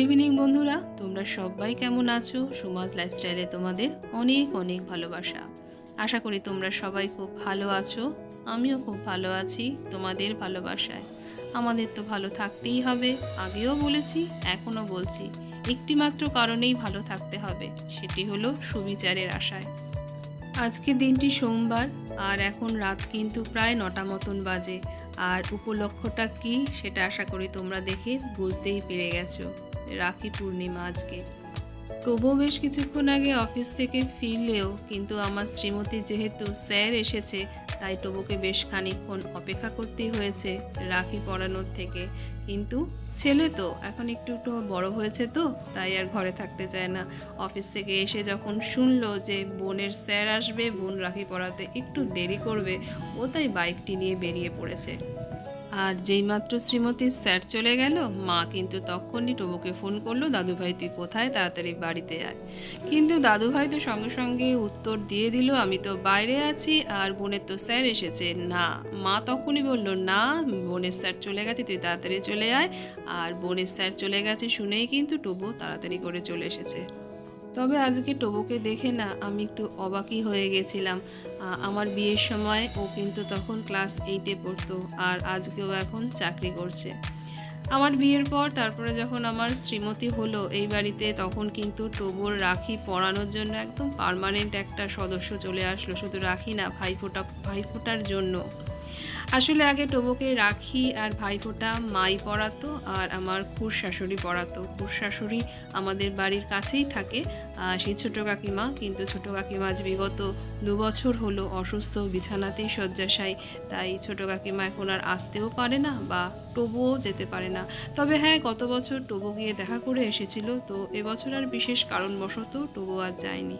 Evening বন্ধুরা, তোমরা সবাই কেমন আছো? সুমাজ লাইফস্টাইলে তোমাদের অনেক অনেক ভালোবাসা। আশা করি তোমরা সবাই খুব ভালো আছো। আমিও খুব ভালো আছি তোমাদের ভালোবাসায়। আমাদের তো ভালো থাকতেই হবে, আগেও বলেছি, এখনও বলছি। একটি মাত্র কারণেই ভালো থাকতে হবে, সেটি হলো সুবিচারের আশায়। আজকের দিনটি সোমবার, আর এখন রাত কিন্তু প্রায় 9টা মতন বাজে। আর উপলক্ষটা কি সেটা আশা করি তোমরা দেখে বুঝতেই পেরে গেছো। রাখি পূর্ণিমা আজকে। প্রভু বেশ কিছুক্ষণ আগে অফিস থেকে ফিরলেও কিন্তু আমার শ্রীমতী যেহেতু স্যার এসেছে, তাই টবুকে বেশ খানিকক্ষণ অপেক্ষা করতেই হয়েছে রাখি পরানোর থেকে। কিন্তু ছেলে তো এখন একটু একটু বড় হয়েছে, তো তাই আর ঘরে থাকতে চায় না। অফিস থেকে এসে যখন শুনলো যে বোনের স্যার আসবে, বোন রাখি পরাতে একটু দেরি করবে, ও তাই বাইকটি নিয়ে বেরিয়ে পড়েছে। আর যেইমাত্র শ্রীমতীর স্যার চলে গেল, মা কিন্তু তখনই টবুকে ফোন করলো, দাদুভাই তুই কোথায়, তাড়াতাড়ি বাড়িতে আয়। কিন্তু দাদুভাই তো সঙ্গে সঙ্গে উত্তর দিয়ে দিল, আমি তো বাইরে আছি, আর বোনের তো স্যার এসেছে না। মা তখনই বলল, না বোনের স্যার চলে গেছে, তুই তাড়াতাড়ি চলে আয়। আর বোনের স্যার চলে গেছে শুনেই কিন্তু টবু তাড়াতাড়ি করে চলে এসেছে। তবে আজকে টবুকে দেখে না আমি একটু অবাকই হয়ে গেছিলাম। আমার বিয়ের সময় ও কিন্তু তখন ক্লাস 8-এ পড়তো, আর আজকেও এখন চাকরি করছে। আমার বিয়ের পর তারপরে যখন আমার শ্রীমতী হলো এই বাড়িতে, তখন কিন্তু টবুর রাখি পরানোর জন্য একদম পার্মানেন্ট একটা সদস্য চলে আসলো। শুধু রাখি না, ভাইফোঁটার জন্য। আসলে আগে টবুকে রাখি আর ভাইফোঁটা মাই পরাতো, আর আমার খুড়শাশুড়ি পরাতো। খুড়শাশুড়ি আমাদের বাড়ির কাছেই থাকে, সেই ছোটো কাকিমা। কিন্তু ছোটো কাকিমা আজ বিগত 2 বছর হলো অসুস্থ, বিছানাতেই শয্যাশায়ী। তাই ছোটো কাকিমা এখন আর আসতেও পারে না, বা টবুও যেতে পারে না। তবে হ্যাঁ, গত বছর টবু গিয়ে দেখা করে এসেছিল, তো এবছর আর বিশেষ কারণবশত টবু আর যায়নি।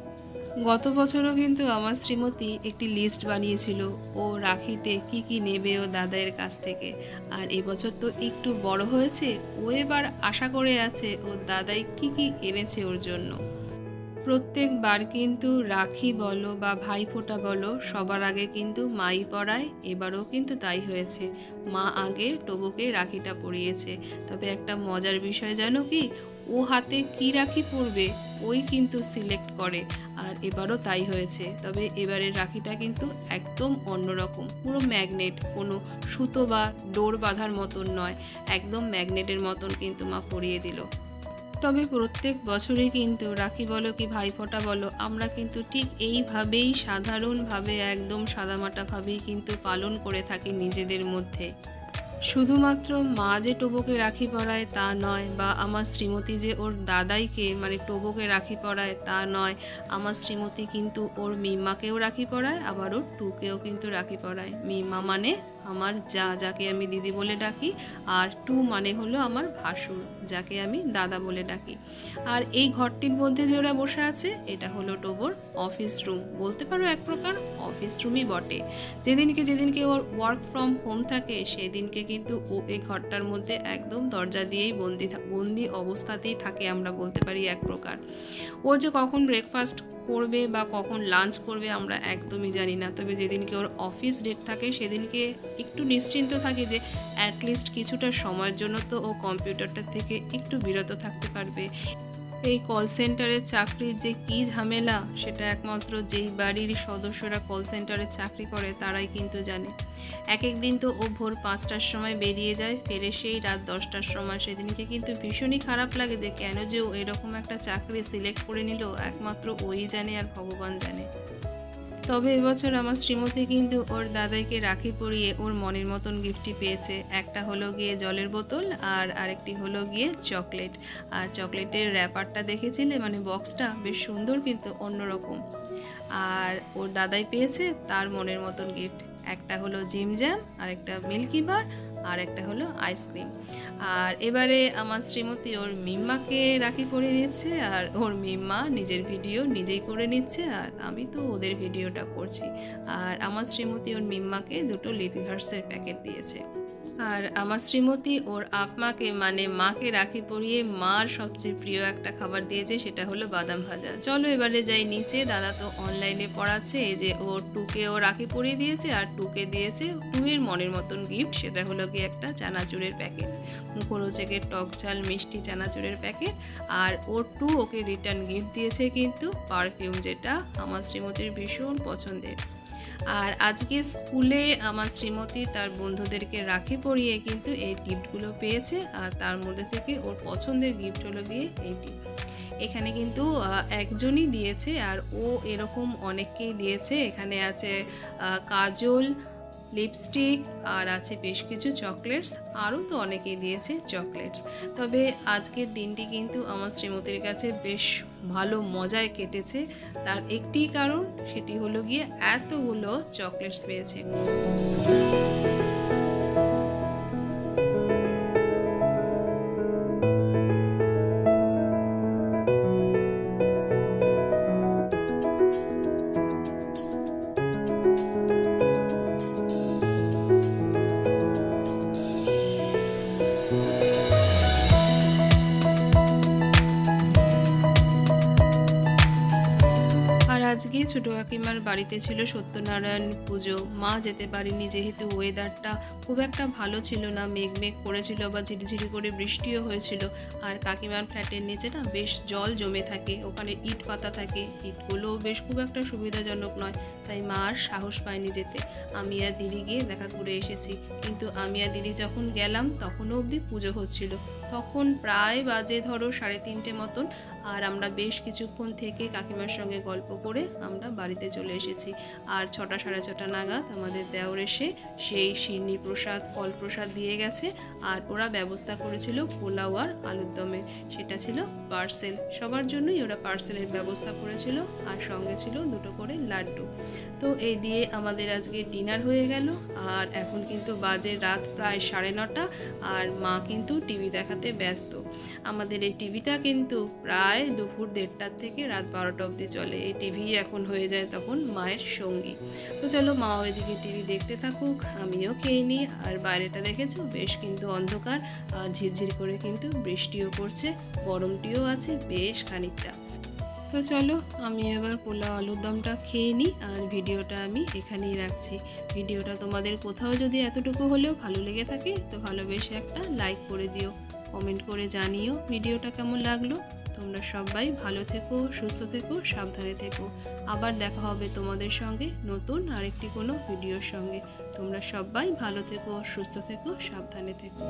গত বছরও কিন্তু আমার শ্রীমতী একটি লিস্ট বানিয়েছিল ও রাখিতে কি কি নেবে ও দাদাইয়ের কাছ থেকে। আর এবছর তো একটু বড় হয়েছে, ও এবার আশা করে আছে ওর দাদাই কি কি এনেছে ওর জন্য। প্রত্যেকবার কিন্তু রাখি বলো বা ভাইফোঁটা বলো, সবার আগে কিন্তু মাই পরায়। এবারও কিন্তু তাই হয়েছে, মা আগে টবুকে রাখিটা পরিয়েছে। তবে একটা মজার বিষয় জানো কি, ও হাতে কি রাখি পরবে ওই কিন্তু সিলেক্ট করে। আর এবারও তাই হয়েছে। তবে এবারের রাখিটা কিন্তু একদম অন্যরকম, পুরো ম্যাগনেট, কোনো সুতো বা ডোর বাঁধার মতন নয়, একদম ম্যাগনেটের মতন কিন্তু মা পরিয়ে দিল। তবে প্রত্যেক বছরই কিন্তু রাখি বলো কি ভাইফোঁটা বলো, আমরা কিন্তু ঠিক এইভাবেই সাধারণভাবে একদম সাদামাটাভাবেই কিন্তু পালন করে থাকি নিজেদের মধ্যে। শুধুমাত্র মা যে টবুকে রাখি পরায় তা নয়, বা আমার শ্রীমতী যে ওর দাদাইকে মানে টবুকে রাখি পরায় তা নয়। আমার শ্রীমতী কিন্তু ওর মিম্মাকেও রাখি পরায়, আবার ওর টুকেও কিন্তু রাখি পরায়। মিম্মা মানে আমার যা, যাকে আমি দিদি বলে ডাকি, আর টু মানে হলো আমার ভাসুর, যাকে আমি দাদা বলে ডাকি। আর এই ঘরটির মধ্যে যে ওরা বসে আছে, এটা হলো টবুর অফিস রুম, বলতে পারো এক প্রকার অফিস রুমই বটে। যেদিনকে ওর ওয়ার্ক ফ্রম হোম থাকে, সেদিনকে কিন্তু ও এই ঘরটার মধ্যে একদম দরজা দিয়েই বন্দি অবস্থাতেই থাকে, আমরা বলতে পারি এক প্রকার। ও যে কখন ব্রেকফাস্ট করবে বা কখন লাঞ্চ করবে আমরা একদমই জানি না। তবে যেদিনকে ওর অফিস ডেট থাকে, সেদিনকে একটু নিশ্চিন্ত থাকে যে অ্যাটলিস্ট কিছুটা সময়ের জন্য তো ও কম্পিউটারটা থেকে একটু বিরত থাকতে পারবে। এই কল সেন্টারের চাকরির যে কী ঝামেলা, সেটা একমাত্র যেই বাড়ির সদস্যরা কল সেন্টারে চাকরি করে তারাই কিন্তু জানে। এক এক দিন তো ও ভোর 5টার সময় বেরিয়ে যায়, ফেরে সেই রাত 10টার সময়। সেদিনকে কিন্তু ভীষণই খারাপ লাগে যে কেন যে ও এরকম একটা চাকরি সিলেক্ট করে নিল, একমাত্র ওই জানে আর ভগবান জানে। তবে এবছর আমার শ্রীমতী কিন্তু ওর দাদাইকে রাখি পরিয়ে ওর মনের মতন গিফটই পেয়েছে। একটা হলো গিয়ে জলের বোতল, আর আরেকটি হলো গিয়ে চকলেট। আর চকলেটের র্যাপারটা দেখেছিলে, মানে বক্সটা বেশ সুন্দর কিন্তু অন্যরকম। আর ওর দাদাই পেয়েছে তার মনের মতন গিফট। একটা হলো জিম জ্যাম, আর একটা মিল্কি বার, আর একটা হলো আইসক্রিম। আর এবারে আমার শ্রীমতী ওর মিম্মাকে রাখি পরিয়ে দিচ্ছে, আর ওর মিম্মা নিজের ভিডিও নিজেই করে নিচ্ছে, আর আমি তো ওদের ভিডিওটা করছি। আর আমার শ্রীমতী ওর মিম্মাকে 2টো লিটল হার্টসের প্যাকেট দিয়েছে। আর আমার শ্রীমতী ওর আপমাকে মানে মাকে রাখি পরিয়ে মার সবচেয়ে প্রিয় একটা খাবার দিয়েছে, সেটা হলো বাদাম ভাজা। চলো এবারে যাই নিচে, দাদা তো অনলাইনে পড়াচ্ছে। এই যে ওর টুকে ও রাখি পরিয়ে দিয়েছে আর টুকে দিয়েছে টু এর মনের মতন গিফট, সেটা হলো কি একটা চানাচুরের প্যাকেট, মুখরোচকের টক ঝাল মিষ্টি চানাচুরের প্যাকেট। আর ওর টু ওকে রিটার্ন গিফট দিয়েছে কিন্তু পারফিউম, যেটা আমার শ্রীমতীর ভীষণ পছন্দের। আর আজকে স্কুলে আমার শ্রীমতী তার বন্ধুদেরকে রাখি পরিয়ে কিন্তু এই গিফটগুলো পেয়েছে, আর তার মধ্যে থেকে ওর পছন্দের গিফট হলো গিয়ে এইটি। এখানে কিন্তু একজনই দিয়েছে আর ও এরকম অনেককেই দিয়েছে। এখানে আছে কাজল, লিপস্টিক, আর আছে বেশ কিছু চকলেটস, আরও তো অনেকেই দিয়েছে চকলেটস। তবে আজকের দিনটি কিন্তু আমার শ্রীমতীর কাছে বেশ ভালো মজায় কেটেছে। তার একটি কারণ, সেটি হলো গিয়ে এতগুলো চকলেটস পেয়েছে। আর আজকে ছোট কাকিমার বাড়িতে ছিল সত্যনারায়ণ পুজো। মা যেতে পারেনি যেহেতু ওয়েদারটা খুব একটা ভালো ছিল না, মেঘ করেছিল বা ঝিরিঝিরি করে বৃষ্টিও হয়েছিল। আর কাকিমার ফ্ল্যাটের নিচে না বেশ জল জমে থাকে, ওখানে ইট পাতা থাকে, ইটগুলোও বেশ খুব একটা সুবিধাজনক নয়, তাই মা আর সাহস পায়নি যেতে। আমি আর দিদি গিয়ে দেখা করে এসেছি। কিন্তু আমি আর দিদি যখন গেলাম তখনও অবধি পুজো হচ্ছিল। তখন প্রায় বাজে ধরো 3:30 মতন। আর আমরা বেশ কিছুক্ষণ থেকে কাকিমার সঙ্গে গল্প করে আমরা বাড়িতে চলে এসেছি। আর 6টা 6:30 নাগাদ আমাদের দেওর এসে সেই শিরনি প্রসাদ ফল প্রসাদ দিয়ে গেছে। আর ওরা ব্যবস্থা করেছিল পোলাও আর আলুর দমের, সেটা ছিল পার্সেল, সবার জন্যই ওরা পার্সেলের ব্যবস্থা করেছিল। আর সঙ্গে ছিল 2টো করে লাড্ডু। তো এই দিয়ে আমাদের আজকে ডিনার হয়ে গেল। আর এখন কিন্তু বাজে রাত প্রায় 9:30, আর মা কিন্তু টিভি দেখাতে ব্যস্ত। আমাদের এই টিভিটা কিন্তু প্রায় দুপুর 1:30 থেকে রাত 12টা অবধি চলে। এই টিভি এখন হয়ে যায় তখন মায়ের সঙ্গী। তো চলো মা ওইদিকে টিভি দেখতে থাকুক, আমিও খেয়ে নিই। আর বাইরেটা দেখেছো বেশ কিন্তু অন্ধকার, আর ঝিরঝির করে কিন্তু বৃষ্টিও পড়ছে, গরমটিও আছে বেশ খানিকটা। তো চলো আমি এবার পোলাও আলুর দমটা খেয়ে নিই, আর ভিডিওটা আমি এখানেই রাখছি। ভিডিওটা তোমাদের কোথাও যদি এতটুকু হলেও ভালো লেগে থাকে তো ভালোবেসে একটা লাইক করে দিও, কমেন্ট করে জানিও ভিডিওটা কেমন লাগলো। তোমরা সবাই ভালো থেকো, সুস্থ থেকো, সাবধানে থেকো। আবার দেখা হবে তোমাদের সঙ্গে নতুন আরেকটি কোনো ভিডিওর সঙ্গে। তোমরা সবাই ভালো থেকো, সুস্থ থেকো, সাবধানে থেকো।